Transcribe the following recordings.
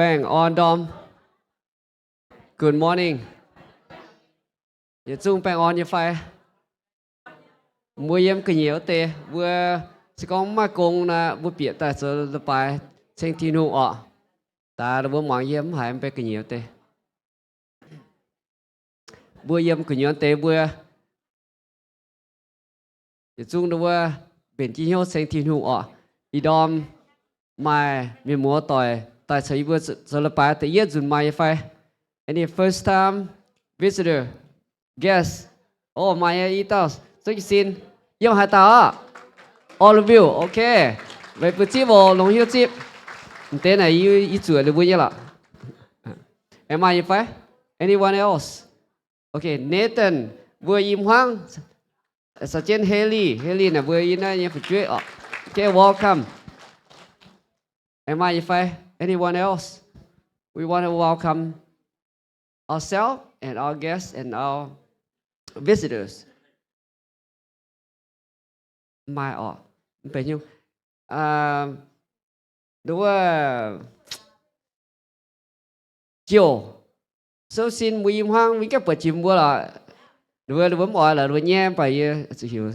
Bang on Dom. Good morning. Giờ chung bang on như phải. Mua yếm cái nhiều tê. Vừa sẽ có mà cùng là vừa biết tại sao là bài trên thiên hùng ọ. Ta đã vừa mong yếm hai em bé cái nhiều tê. Vừa yếm cái nhiều tê vừa. Giờ chung đó vừa biển chi hiếu trên thiên hùng ọ. Ý Dom mai mình mua tỏi. Tại sao vừa sẽ là bài tại yết dùn mai phải. Any first time visitor? Guest? Oh, Maya Itos. So you seen? Yêu hai tao. All of you, okay. Vậy bữa chiếc vào lòng hiếu chiếc. Tên này ý chuột được vui nhé lạ. Am I phải? Anyone else? Okay, Nathan. Vừa im hoang. Sergeant Haley. Haley là vừa im này phải chuyện. Okay, welcome. Am I phải? Anyone else? We want to welcome ourselves and our guests and our visitors. Mai phải nhiêu đúng là chiều sau xin mùi hoang với các bậc chim bữa là đúng là đúng mọi là đúng nhé phải hiểu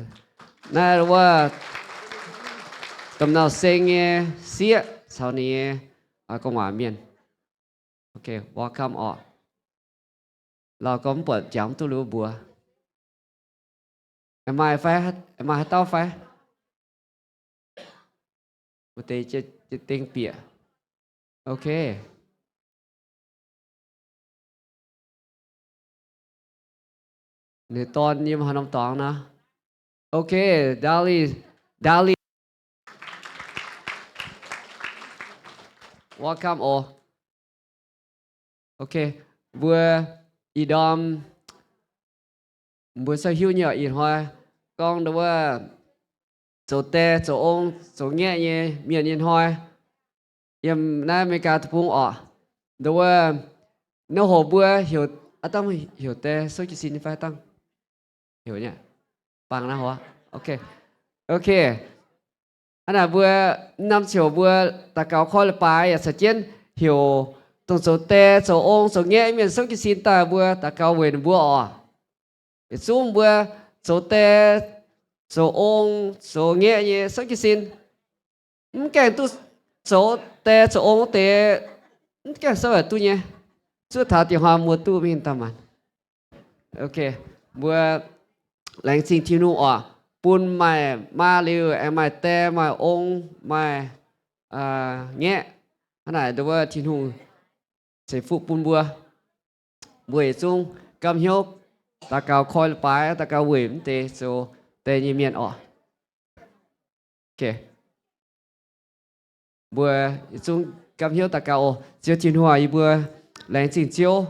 na đúng là tầm nào sinh xía sau này công hòa miền ok welcome all là có một chấm tu lưu bùa em ai phải em ai tao phải một tê chết tiếng bịa ok người tôn nhưng mà không toán na ok Dali welcome all ok vừa ý Dom vừa sao hiu nhở ý hoa con đóว่าchỗ tê chỗ ông chỗ nghe nhé miền yên hoa em na mấy cái thùng đóว่าnếu hồ vừa hiểu tăng hiểu tê số chỉ xin phải tăng hiểu nhỉ bằng na hoa ok ok anh là vừa năm chiều vừa ta cáo khôi là bài sẽ chiến hiểu tổng số tê chỗ ông chỗ nghe miền số chỉ xin ta vừa ta cáo về vừa xuống vừa số tê số ông số nghe như số chỉ xin cái tu số tê số ông tê cái sao vậy tu nhé số thảo thì hoa mua tu mình tâm à ok vừa lãnh sinh thiên nu bún mày ma liu em mày tê mày ông mày nghe anh này đối với thiên nu sẽ phụ bún bùa buổi chung cầm hiếu ta cao khôi bài ta cao quỷ tê số tê như miền ok bữa chung cầm hiếu ta cao chiếu thiên hòa y bữa lãnh trình chiếu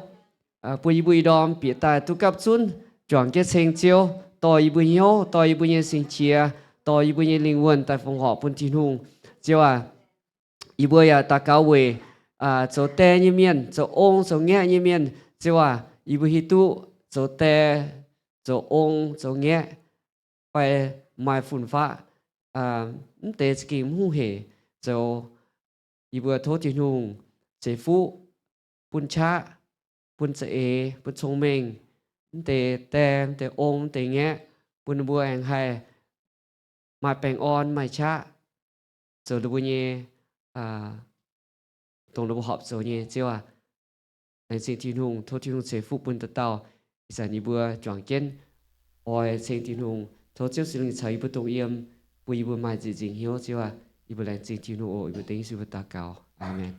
bữa đom bị tài tu cấp chun chọn cái sinh chiếu tỏi bữa hiếu tỏi bữa nhân sinh chia tỏi bữa nhân linh quân tại phòng họp bún thiên hùng chiếu y bữa ta cao về chỗ tê như miền chỗ ông chỗ nghe như miền chiếu y bữa hít tu chỗ tê chỗ ông chỗ nghe phải mai phun phá tê cái mũ hệ chỗ y bữa thốt thiên hùng chế phụ bún cha bún sệ bún sông mình tê tê tê ôm tê nghe bún bùa anh hay mai bèn on mai cha rồi lúc nhé tổng lúc họp rồi nhé chứ anh sinh thiên hùng thốt thiên hùng chế phụ bún tơ tàu giờ y bữa chọn kiến ôi sinh thiên hùng thốt chiếu sinh linh thấy bữa tổng yếm bùi bùa mai dị dình hiếu chứ y bữa lại sinh thiên hùng ôi bữa tính sư bữa ta cao amen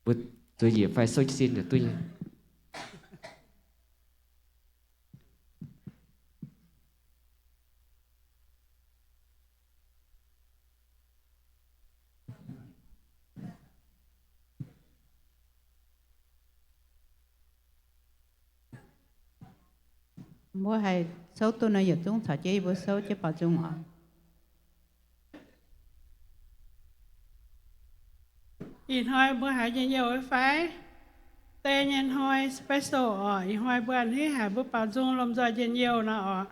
bữa tôi chỉ phải soi xin để tôi bố hay số tôi nói giờ chúng thọ chế bố số chế bảo chung ạ in hoi bữa hải nhân nhiều với phái tê nhân hoi special in hoi bữa ăn hí hải bữa bảo chung làm ra nhân nhiều nọ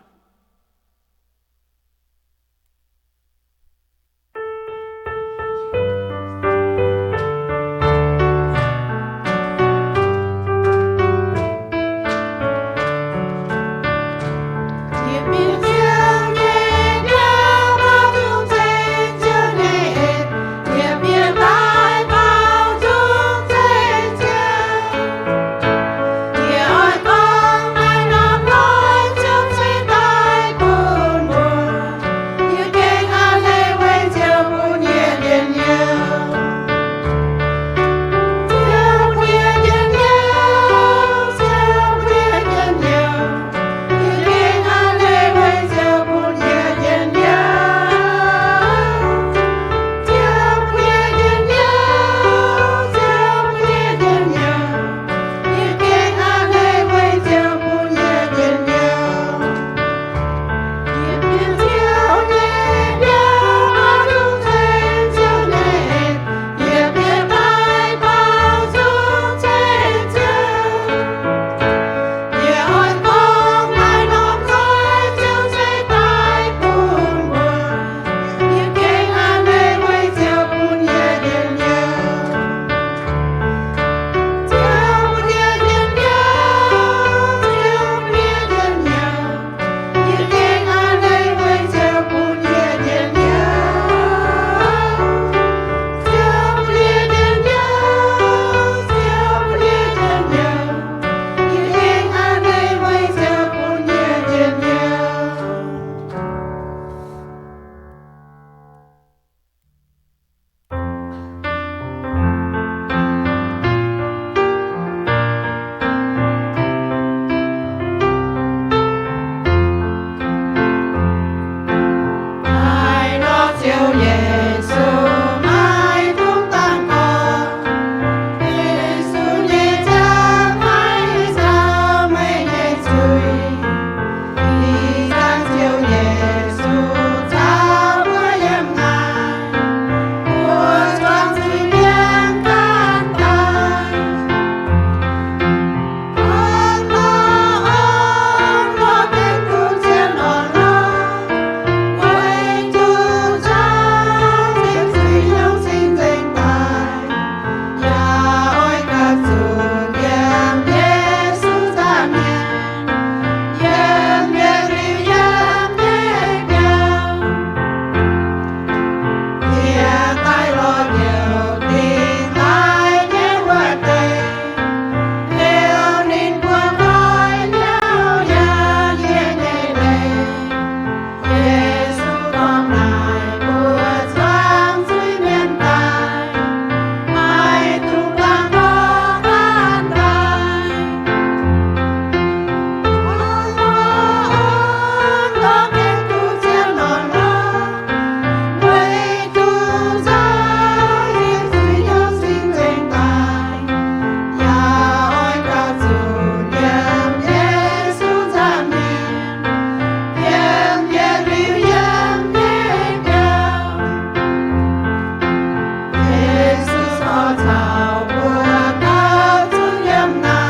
Hãy subscribe cho kênh Ghiền Mì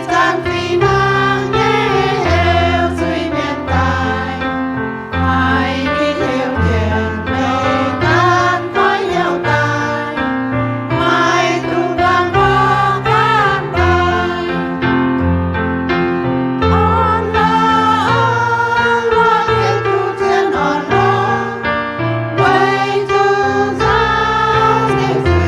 Gõ để không bỏ lỡ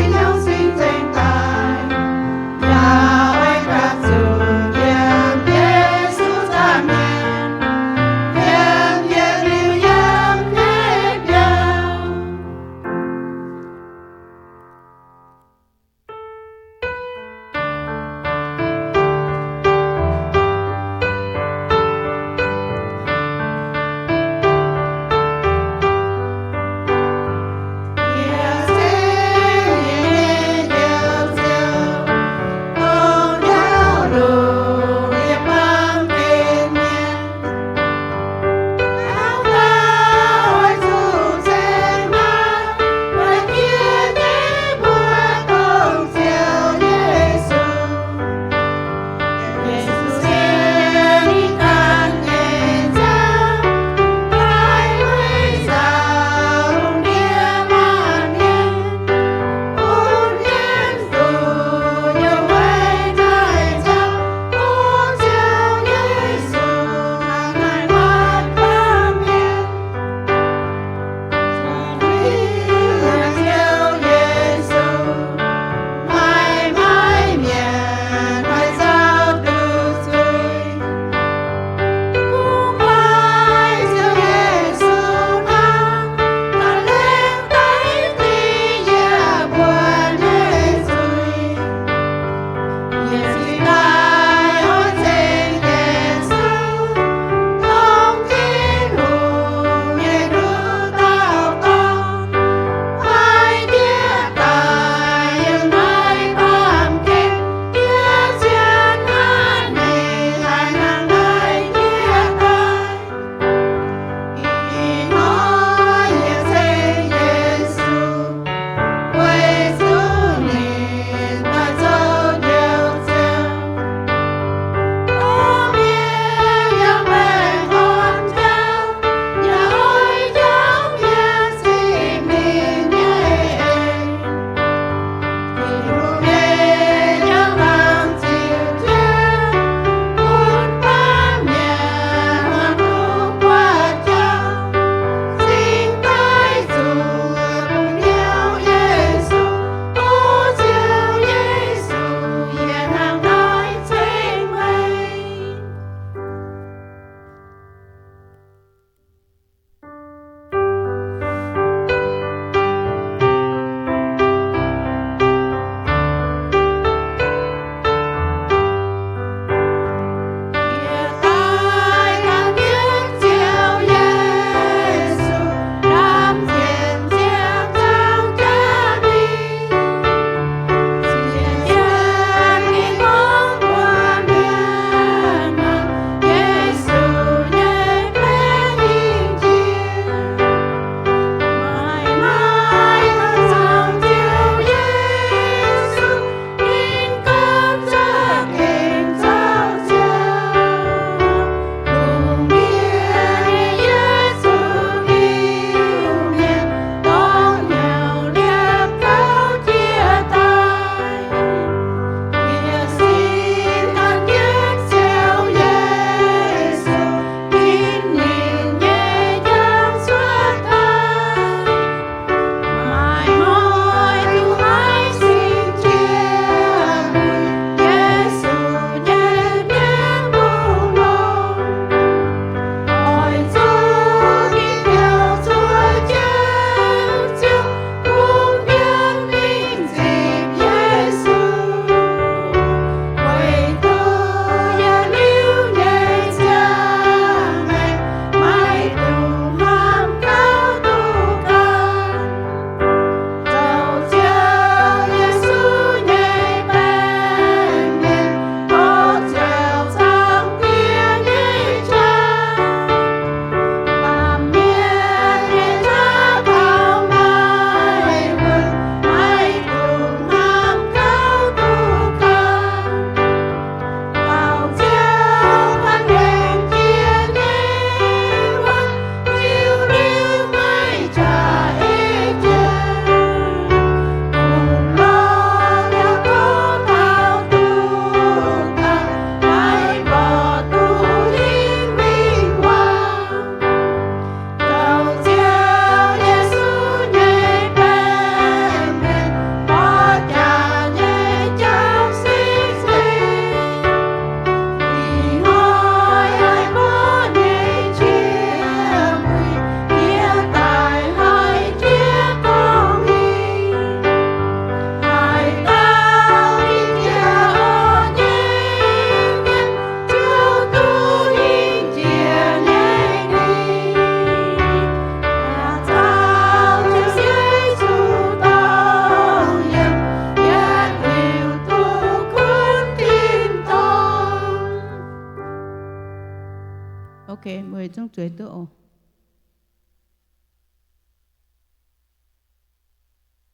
OK 每種最多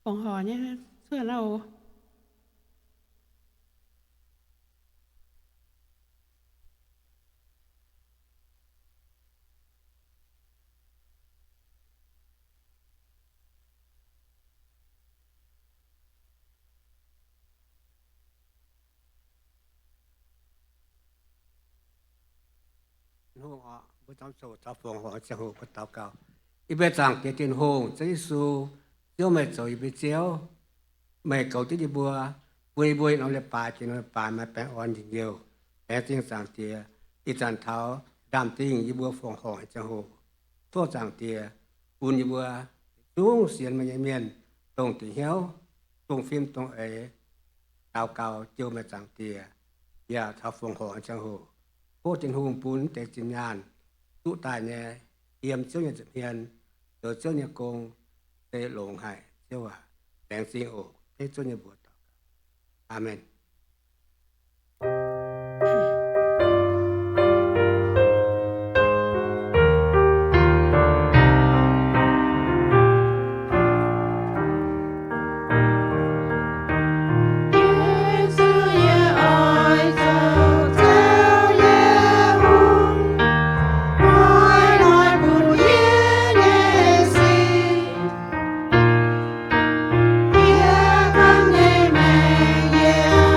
phòng họ nhé xưa nào hô họ bữa tao sổ tao phòng họ sẽ hồ bữa tao cao ít bé rằng cái tiền hồ sẽ su chiếu mẹ rồi ít chiếu mẹ cầu tí đi bùa bùi bùi nó lại bà chỉ nó bà mà bé on nhiều bé tiếng rằng tiề ít rằng tháo đam tiếng đi bùa phòng họ sẽ hồ thua rằng tiề buồn đi bùa xuống xiên mà nhảy miền tông tỷ héo tông phim tông ấy cao cao chiếu mẹ rằng tiề ya tháo phòng họ sẽ hồ vô tình hùng bún để trình nhàn tụ tài nhẹ yếm chiếu nhận hiền rồi chiếu nhận công để lồng hải chiếu à đèn sinh ổ để chiếu nhận bùa amen Yeah.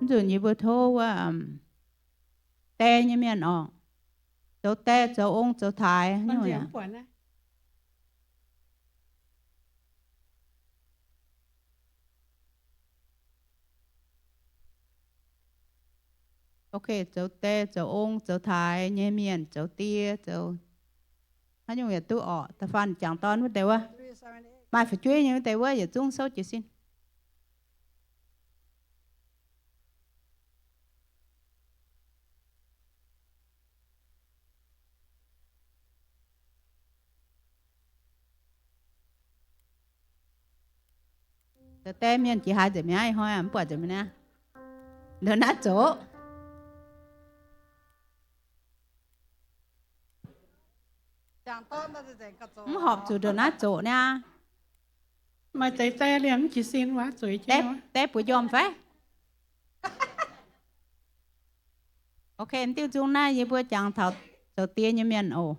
dù như bữa thôว่าแต่ยังไม่ออกเจ้าแต่เจ้าองค์เจ้าทาย con นี่ diễm ว่า quẩn á ok เจ้าแต่เจ้าองค์เจ้าทายยังไม่เจ้าเตี้ยเจ้าถ้าอย่างนี้ตัวออกแต่ฟันจังตอนว่าแต่ว่ามาphảiช่วยnhưแต่ว่าอย่าจุ้งเศร้าจีxinแต่miền chỉ hai giờ mấy ai thôi à bỏ giờ mấy nè lớn nát chỗ không họp chủ lớn nát chỗ nha mà chạy tay liếm chỉ xin quá rồi chứ tép tép của dòm phải ok em tiêu chung na với bữa chẳng thảo đầu tiên như miền ổ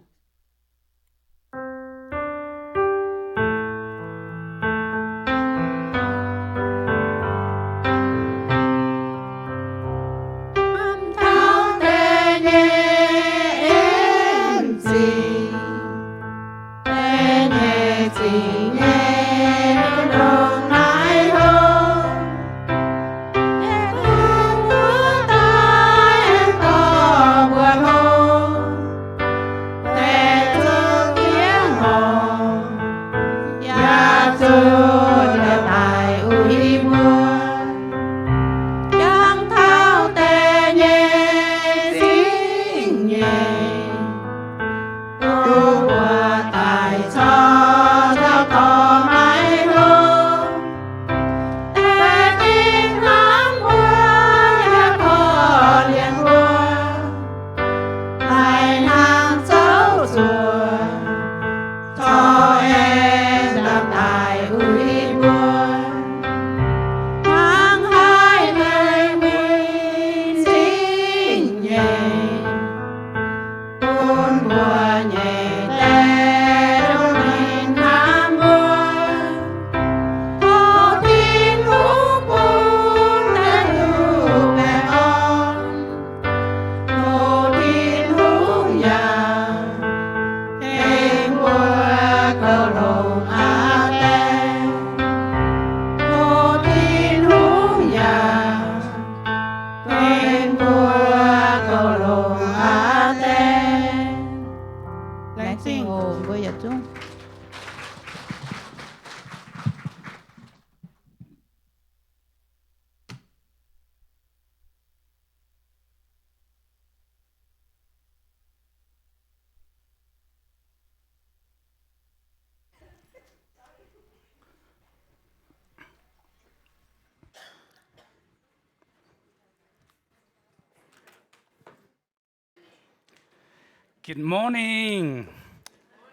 Good morning.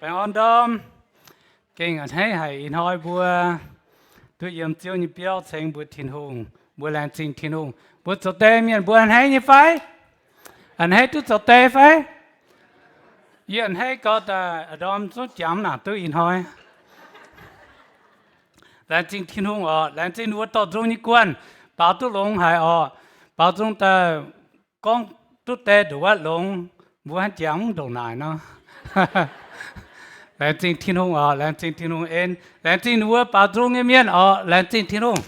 Bạn ổn đom. Kinh anh thấy hay in hỏi bữa tôi yếm tiêu như biểu thành bữa thiên hùng, bữa làm trình thiên hùng, bữa cho tê miền bữa anh thấy như phải. Anh thấy tôi cho tê phải. Ý anh thấy có ta đom số chấm nào tôi in hỏi. Làm trình thiên hùng làm trình nuốt tao trong như quan, bảo tôi lông hay bảo chúng ta con tôi tê đủ lông. Bữa anh chẳng đồ này nó làm trình thiên hùng làm trình thiên hùng em làm trình nuôi bảo trung em miền làm trình thiên hùng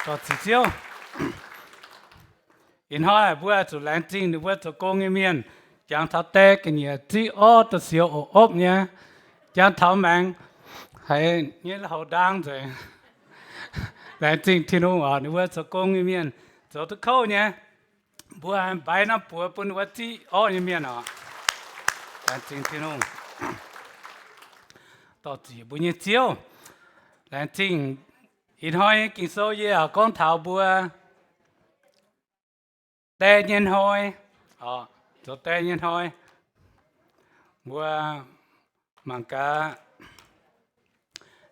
cho chỉ chiếu in hỏi bữa cho làm trình nuôi cho công em miền chẳng tháo tê cái gì chỉ cho xíu ốp nhá chẳng tháo mang hay như là hậu đăng rồi làm trình thiên hùng nuôi cho công em miền cho tôi khâu nhá bữa anh bài nó bữa bữa vật gì như miền làm trình thiên hùng tao chỉ bữa nhiêu chiếu làm trình in hỏi kinh số gì con thảo bữa tê nhân hỏi cho tê nhân hỏi bữa mang cả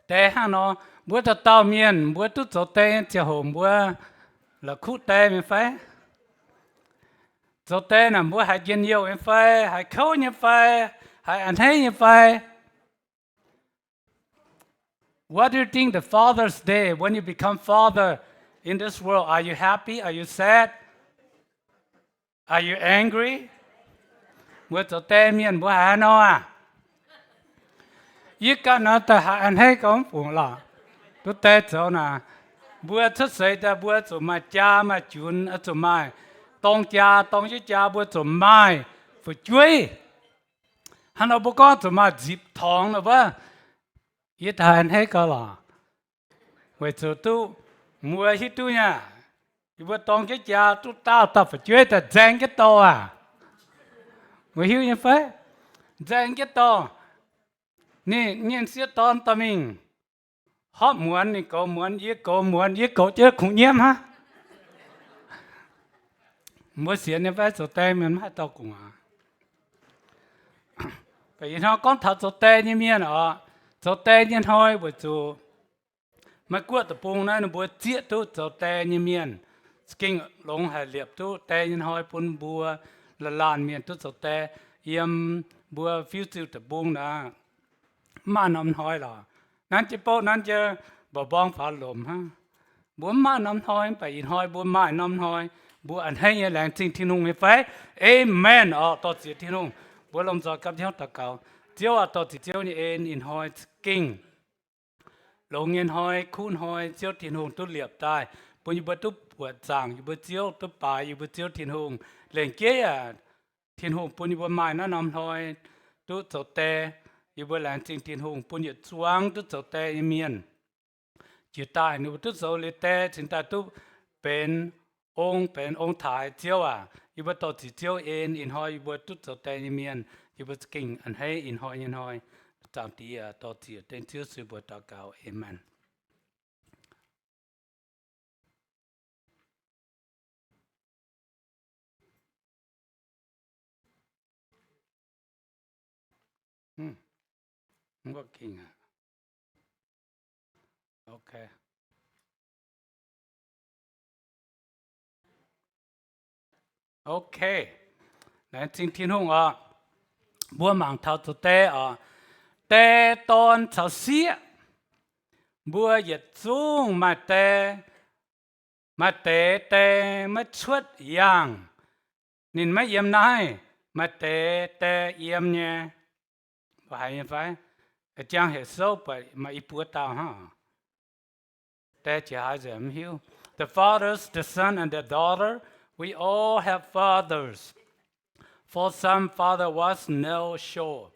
tê ha nó bữa cho tao miền bữa tôi cho tê chiều hôm bữa là khu tê mình phải cho tê là bữa hay dân yêu mình phải hay khâu như phải hay ăn hay như phải. What do you think the Father's Day when you become father in this world, are you happy? Are you sad? Are you angry? Bữa cho tê miền bữa hà nó à? Ý cả nó ta hạ anh hay có phụ là tôi tê cho nè bữa xuất xảy ta bữa cho mà cha mà chun ở cho mai tông cha tông chứ cha bữa cho mai phải chuối hắn ở bữa có cho mà dịp thòng nữa vợ ý ta anh hay có là vậy cho tôi mua hết tôi nha bữa tông chứ cha tôi tao phải chuối ta dành cái to à vậy hiểu như phải dành cái to nè nhân sĩ tòn tao mình họ muốn thì có muốn ý cậu chứ không nhiễm ha muốn xịn như vậy số tê mình hay tao cũng à bởi nó con thật số tê như miền ở số tê như thôi bởi chú mà qua tập bùng này nó bữa chiết tu số tê như miền kinh lông hải liệp tu tê như thôi bún bùa là làn miền tu số tê yếm bùa phiêu siêu tập bùng đó mà nằm thôi làนั่นจะโปนั่นจะบ่บ้องฝาลมฮะบัวมาน้ำถอยไปอินหอยบัวมาน้ำถอยบัวอันให้ยังแรงจริงที่นุ่งไม่ไฟเอเมนอ๋อต่อเสียที่นุ่งบัวลมจอกับเจ้าตะเกาเจ้าต่อที่เจ้านี่เองอินหอยกิ่งลงอินหอยคูนหอยเจ้าที่นุ่งตุ้เหลียบตายปุ่นอยู่บนตุ้ปวดจางอยู่บนเจ้าตุ้ป่าอยู่บนเจ้าที่นุ่งแรงเกี้ยที่นุ่งปุ่นอยู่บนไม้น้ำถอยตุ้โจเตอยู่บนแหลงจริงที่หงปุ่นอยู่จวงตุ้เจ้าเตยเมียนจีตายนูตุ้เจ้าเลยเตถึงตาตุ้เป็นองค์ถ่ายเจ้าอ่ะอยู่บนตัวจีเจ้าเอ็นอินหอยอยู่บนตุ้เจ้าเตยเมียนอยู่บนกิ่งอันให้อินหอยจำตีอ่ะตัวจีเต็นเจ้าสืบตะเกาเอเมนworking อ่ะโอเคโอเคแล้วจริงที่นุ่งอ่ะบัวหมังเท่าตัวเตะอ่ะเตะตอนเช้าเสียบัวเหยียดสูงมาเตะมาชดยางนินไม่เยี่ยมนายมาเตะเยี่ยมเนี่ยว่าให้ยังไงchẳng hệ số bởi mà ít bữa tao ha. Thế chỉ hai giờ em hiểu. The fathers, the son and the daughter, we all have fathers. For some, father was no sure.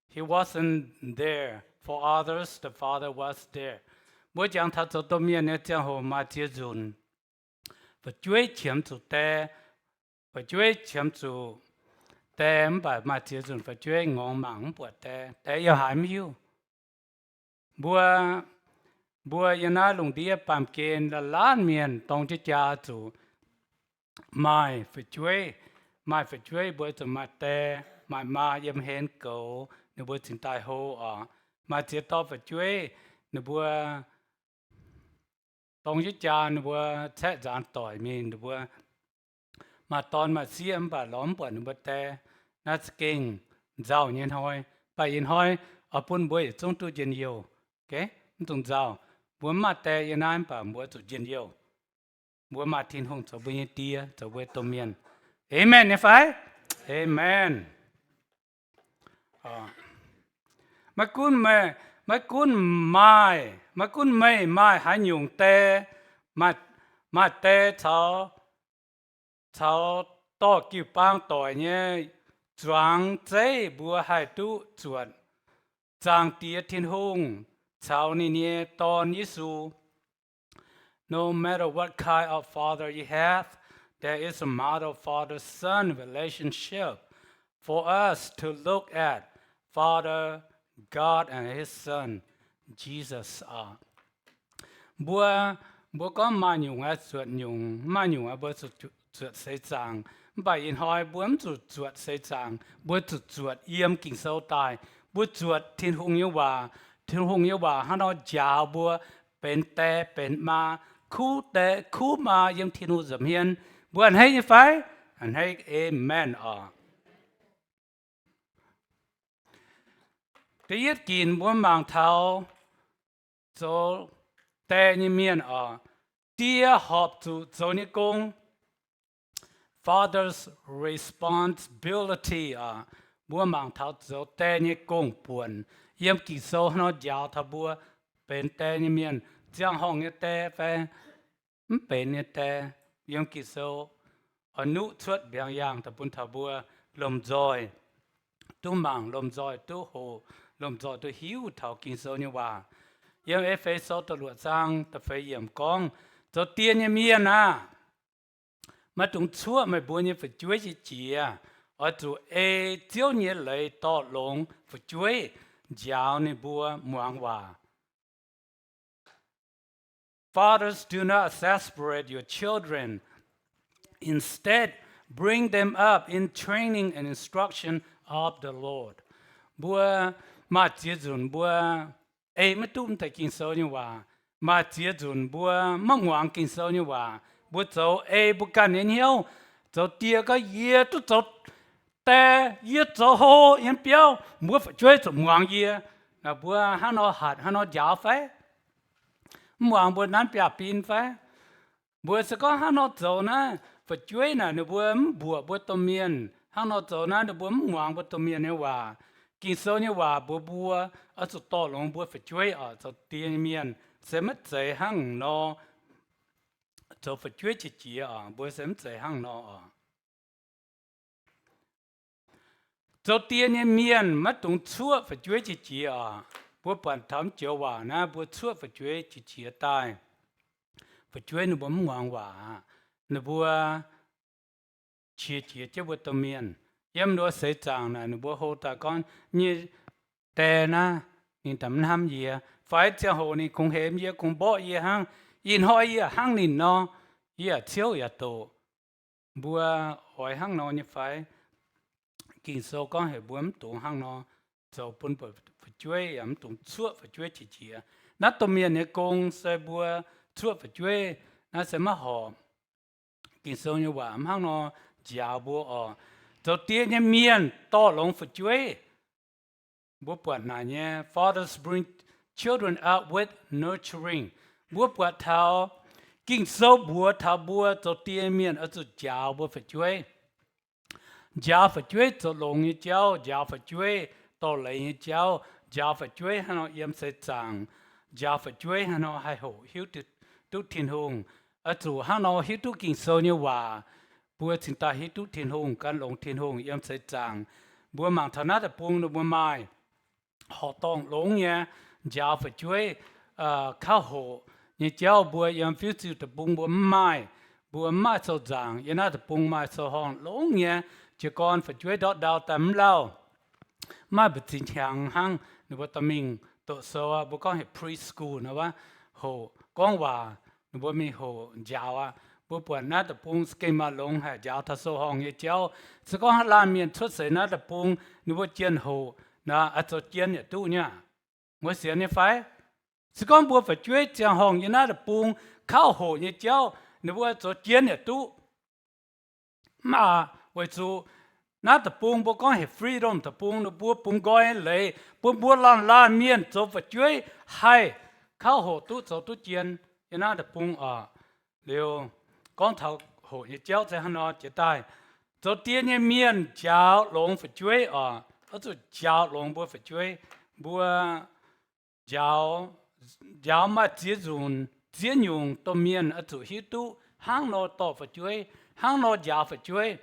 He wasn't there. For others, the father was there. Bữa chẳng thật cho tôi miền này chẳng hồ mà chia dùn. Và chuối chiếm chủ tê. Và chuối chiếm chủ tê bà mà chia dùn và chuối ngon mặn bữa tê. Tê yêu hại miêu. Bữa yên á lùng đĩa bàm kên là lan miền tông cho cha chủ. Mai phải chuối bữa chủ mà tê. Mai mà yếm hên cầu. Nếu bữa chính tài hô ở. Mà chia to phải chuối. Nếu bữa tông cho cha nếu bữa sẽ dàn tỏi mình. Nếu bữa mà tòn mà xiêm bà lõm bữa nếu bữa tê. Nó kinh giàu nhiên hoi. Bà yên hoi ở bún bữa chúng tôi dân yêu. Ok? Chúng giàu. Bữa mà tê yên anh bà bữa tôi dân yêu. Bữa mà thiên hông cho bữa yên tia cho bữa tôm miên. Amen nhé phải? Amen. Mà cún mai hãy dùng tê mà tê cháu to kêu bang tỏi nhé choáng dây bùa hai tu chuột giang tia thiên hùng cháu ni nhé to Giêsu. No matter what kind of father you have, there is a mother-father-son relationship for us to look at. Father, God and His Son, Jesus are. Bữa có mà nhung á chuột nhung, mà nhung á bữa chuột xây chàng. Bài in hỏi bữa chuột xây chàng, bữa chuột yếm kinh sâu tai, bữa chuột thiên hùng yêu bà, hắn nói giáo bữa bên tè bên ma, khu ma yếm thiên hùng dầm hiền. Bữa anh hay như phải, anh hay amen à. Cái yết kín bữa mang thao cho tè như miền ở tia họp tu cho ni công father's responsibility bua mang thao cho te ni công buồn yếm kỳ sâu nó giáo thao bua bên te ni miền giang hong ni te phải bên ni te yếm kỳ sâu ở nụ chuột biang yang thao bún thao bua lom joy tu mang lom joy tu hồ lom joy tu hiu thao kỳ sâu nhưว่าyếm phải sâu tu luộc sang tu phải yếm con cho tiền ni miền mà chúng chúa mà bố như phải chúa chỉ ở chỗ chiếu như lấy to lông phải chúa giáo như bố muang hòa. Fathers, do not exasperate your children. Instead, bring them up in training and instruction of the Lord. Bố mà chia dùn bố mà tụm tại kinh sâu như hòa mà chia dùn bố mà ngoan kinh sâu như hòa bố cháu bố cần nên hiểu cháu tia cái gì tu cháu tè gì cháu hồ yên biểu bố phải chơi cháu ngoan gì là bố hắn nó hạt hắn nó giáo phải ngoan bố nán bia pin phải bố sẽ có hắn nó cháu nè phải chơi nè nếu bố tôm miên hắn nó cháu nè nếu bố ngoan bố tôm miên như hòa kinh sâu như hòa bố ở chỗ to lòng bố phải chơi ở chỗ tia miên sẽ mất dạy hắn nó cho phải chơi chỉ bữa sớm dậy hăng nó cho tiền nhân miền mất tung chúa phải chơi chỉ bữa bản thắm chiều hòa na bữa chúa phải chơi chỉ tai phải chơi nó bấm ngoan hòa nó bữa chỉ cho bữa tôm miền em nó sẽ chẳng này nó bữa hồ ta con như tè na nhìn tấm ham gì phải cho hồ này cùng hem gì cùng bỏ gì hăng in hỏi gì hăng nín nó chiếu tổ bữa hỏi hăng nó như phải kinh số con hệ bữa tụng hăng nó cho bún bữa phải chơi tụng chuột phải chơi chỉ nát tôm miên này công sẽ bữa chuột phải chơi nó sẽ mất họ kinh số như vậy hăng nó giáo bữa cho tiền như miên to lòng phải chơi bữa bữa này nhé fathers bring children out with nurturing bữa bữa thao kinh số bùa thảo bùa cho tiền miền ở chỗ giáo bùa phải chơi cho lòng như giáo phải chơi to lấy như giáo phải chơi hắn nó yếm sẽ chẳng giáo phải chơi hắn nó hay hổ hiếu tu thiên hùng ở chỗ hắn nó hiếu tu kinh số như hòa bùa chính ta hiếu tu thiên hùng căn lòng thiên hùng yếm sẽ chẳng bùa mang thằng nát bùn nó bùa mai họ tòng lòng nhé giáo phải chơi khao hổ như cháu bùa yếm phiêu chịu tập bung bùa mai sau giang yếm nát tập bung mai sau hòn lỗ nhé chỉ còn phải chơi đọt đào tắm lâu mai bữa tin hàng hang nếu bữa tầm mình tổ số bữa con hệ preschool nữa wa hồ con hòa nếu bữa mình hồ giáo bữa bữa nát tập bung schema lông hệ giáo thà sau hòn như cháu chỉ con làm miền xuất sẽ nát tập bung nếu bữa chiên hồ na ở chỗ chiên như tu nhá mới xuyên như phải chỉ con bữa phải chơi chẳng hồng như nát được bung khao hồ như cháu nếu bữa cho chiến như tu mà với chú nát được bung bữa con hệ freedom được bung nó bung gọi lấy bữa lan miên cho phải chơi hay khao hồ tu cho tu chiến như nát được bung liệu con thầu hồ như cháu sẽ nó chỉ tai cho tiền như miên cháu lòng phải chơi ở chỗ cháu lòng bữa phải chơi bữa giáo mà chỉ dùng tôm miên ở chỗ hiếu tu hàng nó to phải chơi hàng nó giáo phải chơi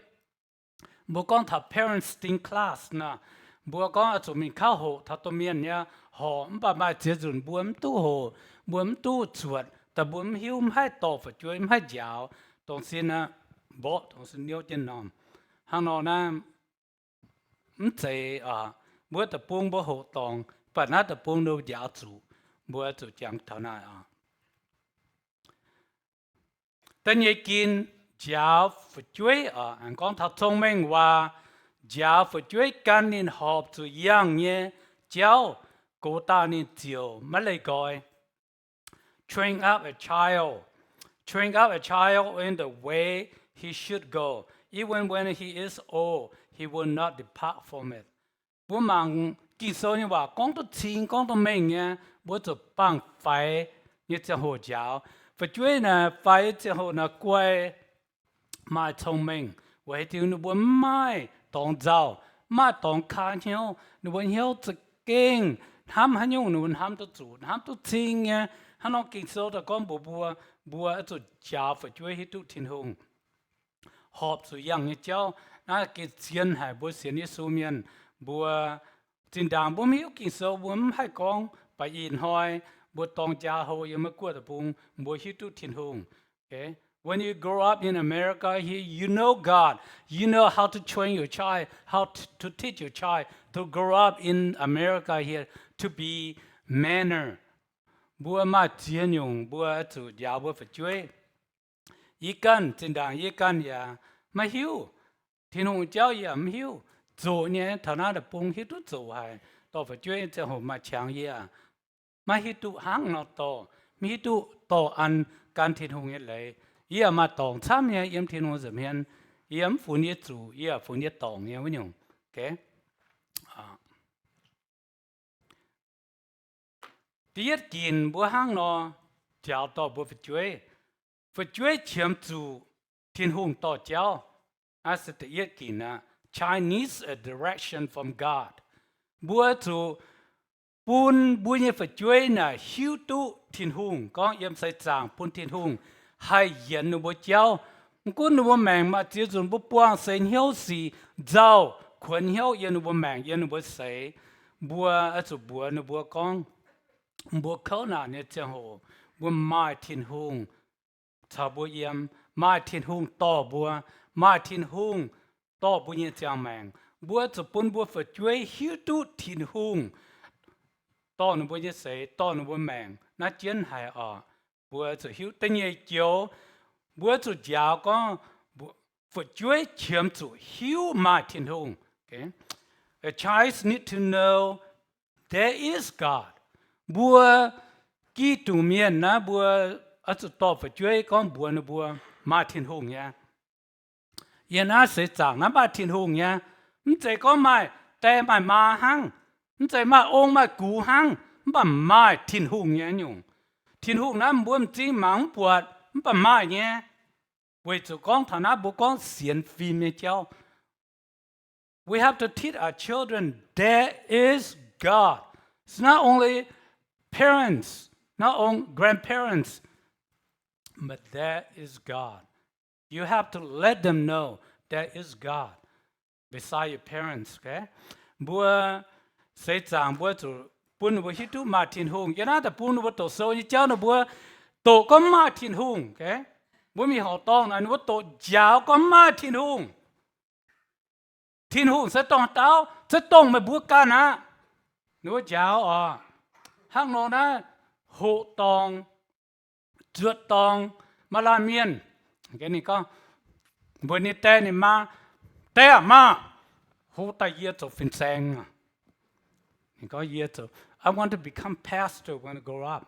bố con thà parenting class na bố con ở chỗ mình khao hộ thà tôm miên nha họ mà chỉ dùng bố tu chuộtแต่บหิวไม่ต่อฝัดช่วยไม่ยาวตรงสิ้นนะบ่ตรงสิ้นเดียวจะนอนหางนอนนะไม่ใจบัวแต่ปงบ่หกตองปัจจุบันแต่ปงดูยาวจู่บัวจู่จังเท่านั้นแต่ยังกินยาวฝัดช่วยอันกองทัพทงเมงว่ายาวฝัดช่วยการนินหอบจู่ยังเนี่ยเจ้ากูตานินเจียวไม่เลยก่อยtrain up a child in the way he should go. Even when he is old, he will not depart from it. Bố mang kinh số như vậy, con tôi chính, con tôi mình nha, bố tôi bằng phải như thế hồ giáo. phải chơi nè phải cho họ nè quay mai thông minh vậy thì nó muốn mai tòng giàu mai tòng khá nhau nó muốn hiểu tự kinh ham hắn nhung nó muốn ham tự chủ ham tự tin nha hắn nói kinh số là con bùa tự giáo phải chơi hết tự thiên hùng họp sự yang như cháu nó cái tiền hay bùa tiền như số miền bùa tiền đàng bùa hiểu kinh số bùa hay conไปอินหอยบัวตองจ้าโฮยังไม่กลัวแต่พุงบัวฮิตุทินหง okay when you grow up in America here you know God you know how to train your child how to teach your child to grow up in America here to be manner บัวมาเจียนยงบัวสุดยาวบัวฝัดช่วยยี่กันจินดางยี่กันอย่าไม่หิวทินหงเจ้าอย่าไม่หิวโจเนี่ยฐานะแต่พุงฮิตุโจให้ต่อฝัดช่วยจะหัวมาช่างเยี่ยมาฮิตุหางนอต่อมีฮิตุต่ออันการทิ้งหงยังไงเยี่ยมาตองซ้ำเนี่ยยังทิ้งหงจะเห็นเยี่ยมฝุ่นยี่จูเยี่ยฝุ่นยี่ตองเนี่ยวิญญาณโอเค第一件不行咯，教导不发觉，发觉前主天空到教，那是第一件啊。Chinese a direction from God， 不做不也发觉呢，修读天空，讲也是讲本天空，还人不教，我不明嘛，只准不帮神晓事，走困晓人不明，人不识，不做不讲。บัวเขาหน้าเนี่ยจะโหบัวไม้ทิ้นหุงชาวบัวเยี่ยมไม้ทิ้นหุงต่อบัวไม้ทิ้นหุงต่อบัวเนี่ยจะแมงบัวจะปุ่นบัวฝึกช่วยหิวตุทิ้นหุงต่อหนูบัวเนี่ยเสยต่อหนูบัวแมงน่าเจียนหายอ่ะบัวจะหิวตั้งยี่เจียวบัวจะยาวก็ฝึกช่วยเชื่อมจะหิวไม้ทิ้นหุง okay a child need to know there is Godบัวกี่ตุเมียนนะบัวอัศตอบไปช่วยก้อนบัวนะบัวมาทิ้งหงเนี่ยยันน่าเสียจังนะมาทิ้งหงเนี่ยมันใจก็ไม่แต่ไม่มาหังมันใจมาองมากูหังมันมาทิ้งหงเนี่ยอยู่ทิ้งหงนั้นบัวมันจริงหมังปวดมันมาเนี่ยเวจุก้องฐานะบัวก้องเสียนฟิล์มเจ้า we have to teach our children there is God it's not only parents, not only grandparents, but there is God. You have to let them know there is God beside your parents, okay? Bua say chang bua to pun bua hitu ma tin hung. Ya na ta pun bua to so ni chao na bua to ko ma tin hung, okay? Bua mi ho tong na bua to jiao ko ma tin hung. Tin hung sẽ tong tao, sẽ tong mà bua ca na. Nó jiao à. Hang nó na hộ tòng trượt tòng mà làm miên cái này có bữa nay té này mà té mà hộ ta year to fin sang này có year to I want to become pastor when I grow up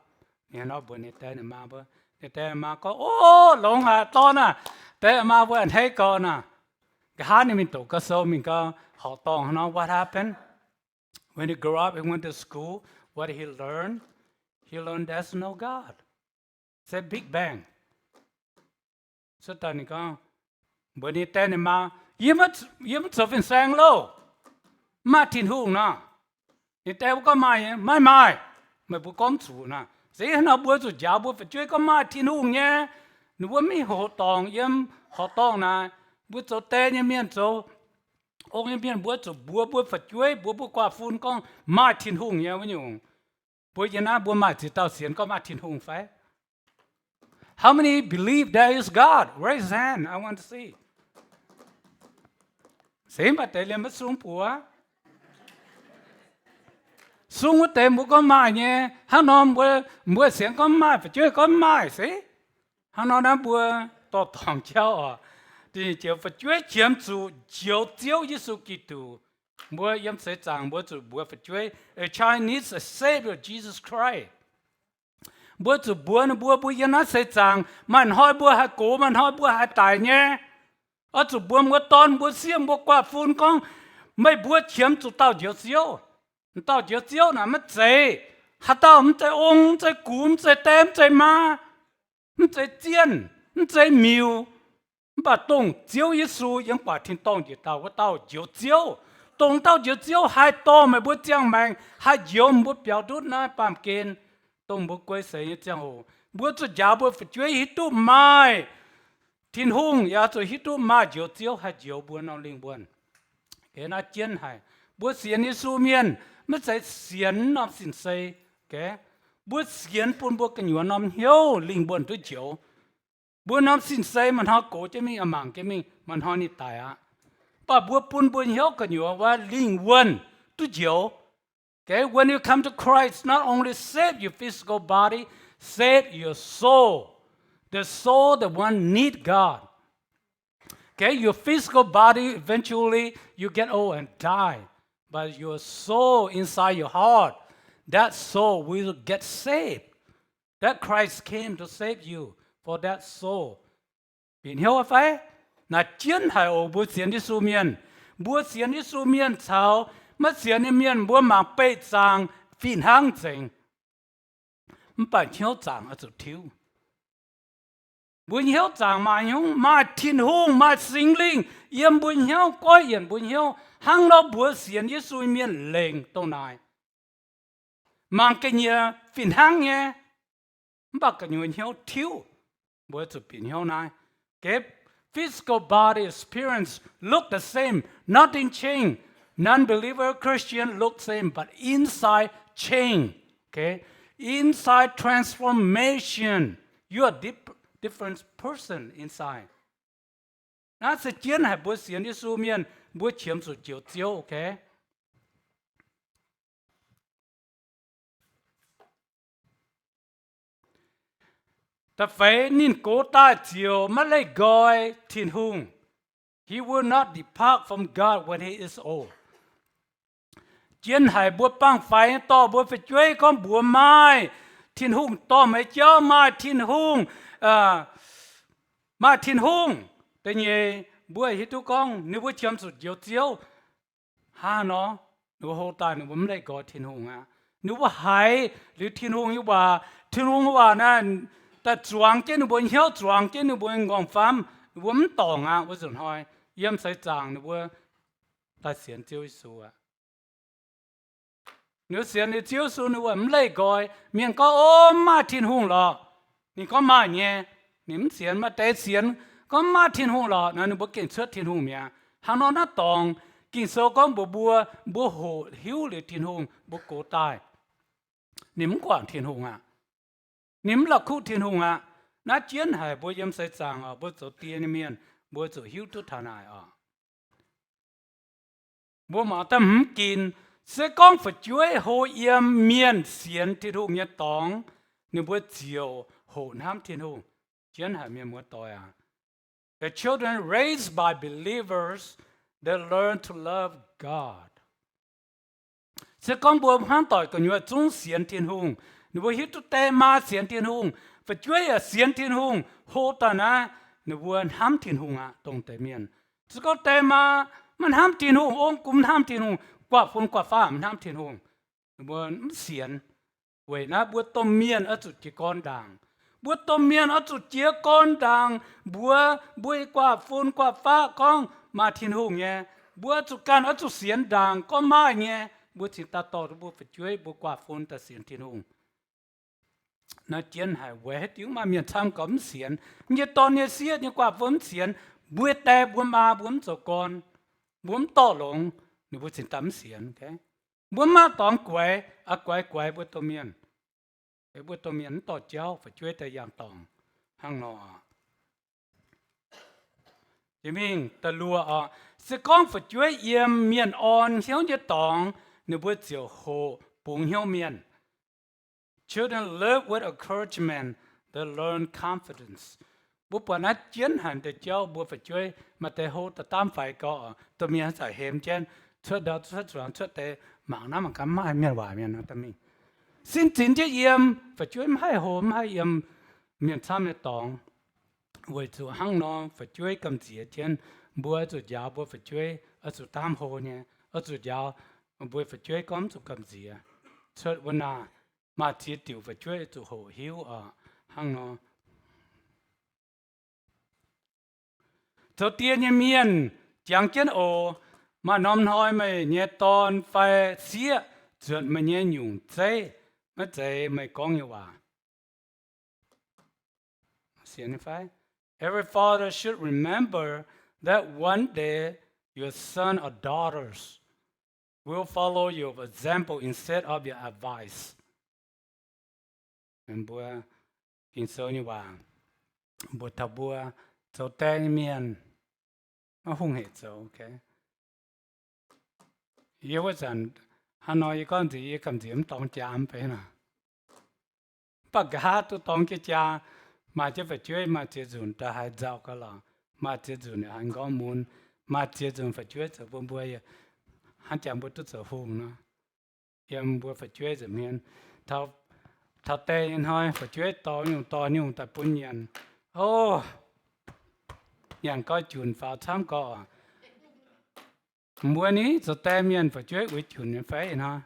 you know bữa nay té này mà bữa té mà có ô lông hà to nè té mà bữa anh thấy con nè cái hát này mình tổ cái số mình có họ tòng nó what happened when he grew up he went to school. What did he learn? He learned there's no God. It's a Big Bang. So tani ko, bani tani ma, yếm so fin sang lo, ma tin hung na, ni tao có mai mai bu con chủ na, dễ nó bữa rồi giáo bữa phải chơi có ma tin hung nhé, nếu bữa mi hộ tòng yếm hộ tòng na, bữa cho tê như miền cho ông em biết bữa phải chuối bữa qua phun con mai thiên hùng nha với nhung bữa giờ na bữa mai chỉ tao xiên có mai thiên hùng phải how many believe there is God raise hand I want to see xem mà tệ lên mất xuống bữa xuống mất tệ bữa có mai nhé hắn nói bữa xiên có mai phải chuối có mai xí hắn nói na bữa to thòng cháu à thì chỉ phải chúa chiếm chủ chiếu chiếu Giêsu Kitô, bữa yếm sẽ chẳng bữa chủ bữa phải chúa a child needs a savior Jesus Christ. Bữa chủ bữa nó bữa yếm nó sẽ chẳng mình hỏi bữa hai cổ mình hỏi bữa hai tài nhé. Ở chủ bữa bữa xiêm bữa qua phun con mấy bữa chiếm chủ tao chiếu chiếu là mất gì, hạt tao mất gì ông mất gì cúm mất gì tem mất gì ma. มันใจเจียนมันใจมิวบาตรงเจียวเยซูยังป่าทิ้งต้องอยู่เต้าว่าเต้าเจียวเจียวตรงเต้าเจียวเจียวให้โตไม่บุเจียงแมงให้ยมบุเปียวดุดนะปามเกณฑ์ตรงบุกวยเสียเจียงหูบุจะยาวบุฝช่วยฮิตุไม้ทิ้งหงอยากจะฮิตุมาเจียวเจียวให้เจียวบัวนเอาลิงบัวนเห็นอาเจียนให้บัวเสียนเยซูเมียนไม่ใช่เสียนนอมสินเซแกบัวเสียนปุ่นบัวกันอยู่นอมเหี่ยวลิงบัวนตัวเจียวบัวนอมสินเซมันหาโกจะมีอมังจะมีมันหานี่ตายอ่ะป้าบัวปุ่นบัวเหี่ยวกันอยู่ว่าลิงบัวนตัวเจียว Okay, when you come to Christ, not only save your physical body, save your soul. The soul, the one need God. Okay, your physical body, eventually you get old and die. But your soul inside your heart, that soul will get saved. That Christ came to save you for that soul. Biết hiểu phải? Là chiến hải ổ bố xiên đi su miền. Bố xiên đi su miền sao? Mất xiên đi miền bố mạng bê chàng phiền hăng chênh. Bà hiểu chàng ở chỗ thiếu. Bố hiểu chàng mà hiểu mà thiên hùng mà sinh linh. Yếm bố hiểu coi yếm bố hiểu. Hăng nó bố xiên đi su miền lệnh tô này. Mạng cái nhờ phiền hăng nhé. Bà cái nhờ hiểu thiếu. Bố chỗ phiền hiểu này. Okay? Physical body appearance look the same, nothing changed. Non-believer Christian look same, but inside change. Okay, inside transformation. You are different person inside. Nó sẽ chiến hay bố xiên đi su miên, bố chiếm sự chiếu chiếu. Okay. Ta phải nín cố ta chiều mà lấy gọi thiên hùng. He will not depart from God when he is old. Chiến hải bùa băng phải to bùa phải chơi con bùa mai. Thiên hùng to mấy cháu mai thiên hùng. Mai thiên hùng. Tại nhé bùa hít tu con. Nếu bùa chiếm sụt chiều chiều. Ha nó. Nếu hồ tài nếu bùa lấy gọi thiên hùng à. Nếu bùa hải. Nếu thiên hùng như bà. Thiên hùng bà nè. Ta chuang trên nó buồn hiếu chuang trên nó buồn ngon phàm buồn tòng à buồn sồn hỏi yếm sai chàng nó buồn ta xiên chiếu số à nếu xiên thì chiếu số nó buồn lấy gọi miệng có ôm ma thiên hùng lọนี่ก็มาเนี่ยนี่มันเสียนมาแต่เสียนก็มาthiên hùng lọนั่นnó buồnกินเชื้อthiên hùngเนี่ยหางนอนน่ะตองกินโซก็บัวโหหิวเลยthiên hùngบัวโกตายนี่มันกว่าthiên hùngอ่ะนิมหลักคู่ทิ้งหงอ่ะนัดเจียนหายบัวยิ้มใส่จางอ่ะบัวจะเตียนเมียนบัวจะหิวทุกทนายอ่ะบัวมาแต่หกินเสกองฝัดช่วยโหเยี่ยมเมียนเสียนทิ้งหงเนี่ยตองนี่บัวเจียวโหน้ำทิ้งหงเจียนหายเมียนบัวต่อยอ่ะ The children raised by believers they learn to love God เสกองบัวห้ามต่อยกันอยู่ว่าจงเสียนทิ้งหงnếu bố hít tụt tê ma xiên thiên hùng phải chơi à xiên thiên hùng hô ta na nếu bố ham thiên hùng à tông tê miền chỉ có tê ma mình ham thiên hùng ông cũng ham thiên hùng quả phun quả pha mình ham thiên hùng nếu bố xiên vậy na bố tôm miền ở chỗ chỉ con đàng bố tôm miền ở chỗ chỉ con đàng bố quả phun quả pha con mà thiên hùng nhé bố chỗ can ở chỗ xiên đàng có ma nhé bố chỉ ta to bố phải chơi bố quả phun ta xiên thiên hùng nó chiến hải quét tiếng mà miền tham cấm xiên như tòn như xiết như quả vốn xiên buổi tè buổi ma buổi cho con buổi to lồng như buổi xin tắm xiên cái buổi ma tòn quay à quay buổi tô miền cái buổi tô miền to chéo phải chơi tay yam tòng hang nọ thì mình ta lùa sẽ con phải chơi yam miền on hiếu như tòng như buổi chiều hồ bùng hiếu miền. Children live with encouragement. They learn confidence. Bố bà nát chiến hành để cháu bố phải chơi mà để hô ta tam phải có tụi mình sẽ hềm trên trước đó trước rồi trước để mạng nó mà cắm mai miền ngoài miền nó tụi mình xin chính chứ yếm phải chơi hai hôm hai yếm miền tham miền tòng với chỗ hang nó phải chơi cầm chỉ trên bố chỗ giáo bố phải chơi ở chỗ tam hồ nhé ở chỗ giáo bố phải chơi cầm chỗ cầm chỉ trướcวันน่ะมาที่ติวไปช่วยตัวโหหิวหางนอ cho tia như miền chẳng chân ổ mà nóm nói mày nhẹ ton phải xía chuyện mày nhẹ nhung chế mà chế mày có như vậy xin phải every father should remember that one day your son or daughters will follow your example instead of your advice mình bữa in sâu như vậy bữa thập bữa cho tên miền nó không hết rồi ok yêu cái dân hắn nói con gì cầm điểm tông chạm phải nè bác gã tôi tông cái cha mà chỉ phải chơi mà chỉ dùng ta hay giàu cái là mà chỉ dùng hắn có muốn mà chỉ dùng phải chơi cho bông bùi hắn chẳng bữa tôi sợ hùng nữa em bữa phải chơi cho miền thao thao tê anh hỏi phải chơi to nhung tại bún nhàn ô nhàn coi chuồn vào tham cỏ mùaนี้จะแต่เมียนphải chơi với chuồn phải ha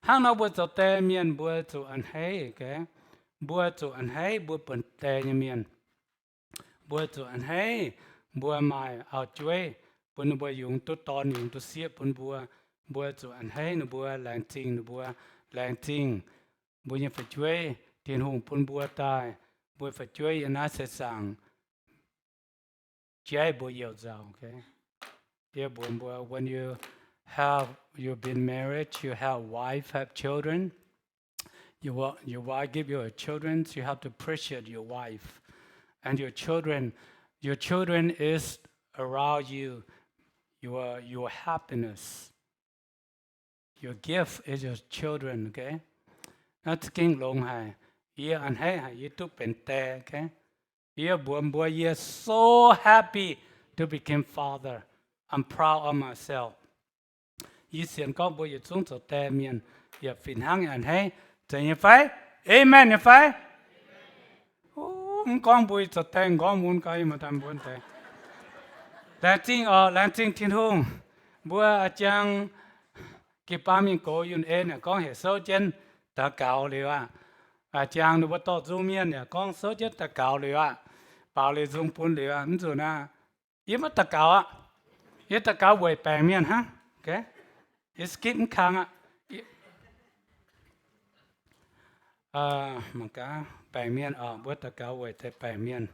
hàng nào bữaจะแต่เมียนบวจะอันให้แกบัวจะอันให้บัวเป็นแต่เมียนบัวจะอันให้บัวไม่เอาช่วยปุ่นบัวยุงตัวตอนยุงตัวเสียปุ่นบัวจะอันให้นบัวแรงจริงนบัวแรงจริงบัวยังphảiช่วยเทียนหงปุ่นบัวตายบัวphảiช่วยยันน่าเสียสั่งใจบัวเยาวเจ้า okay yeahบัวwhen you've been married you have wife have children your wife give you children so you have to appreciate your wife and your children is around you your happiness your gift is your children okay that's king long hai yeah and hey you took pente okay yeah boy yeah so happy to become father I'm proud of myself you xiên có boy you chung cho te miền yeah fin hang and hey chẳng như phải amen như phải con bùi cho tên con muốn cái mà tham muốn thế lan tiếng thiên hùng bữa chăng cái ba miếng cổ yun nè con hệ số chân ta cào liều chăng nó bắt to zoom miên nè con số chân ta cào liều bảo liều zoom phun liều anh rồi na yếm ta cào yếm ta cào về bèn miên ha okay yếm skip khang mà cá bèn miên bữa ta cào về tới bèn miên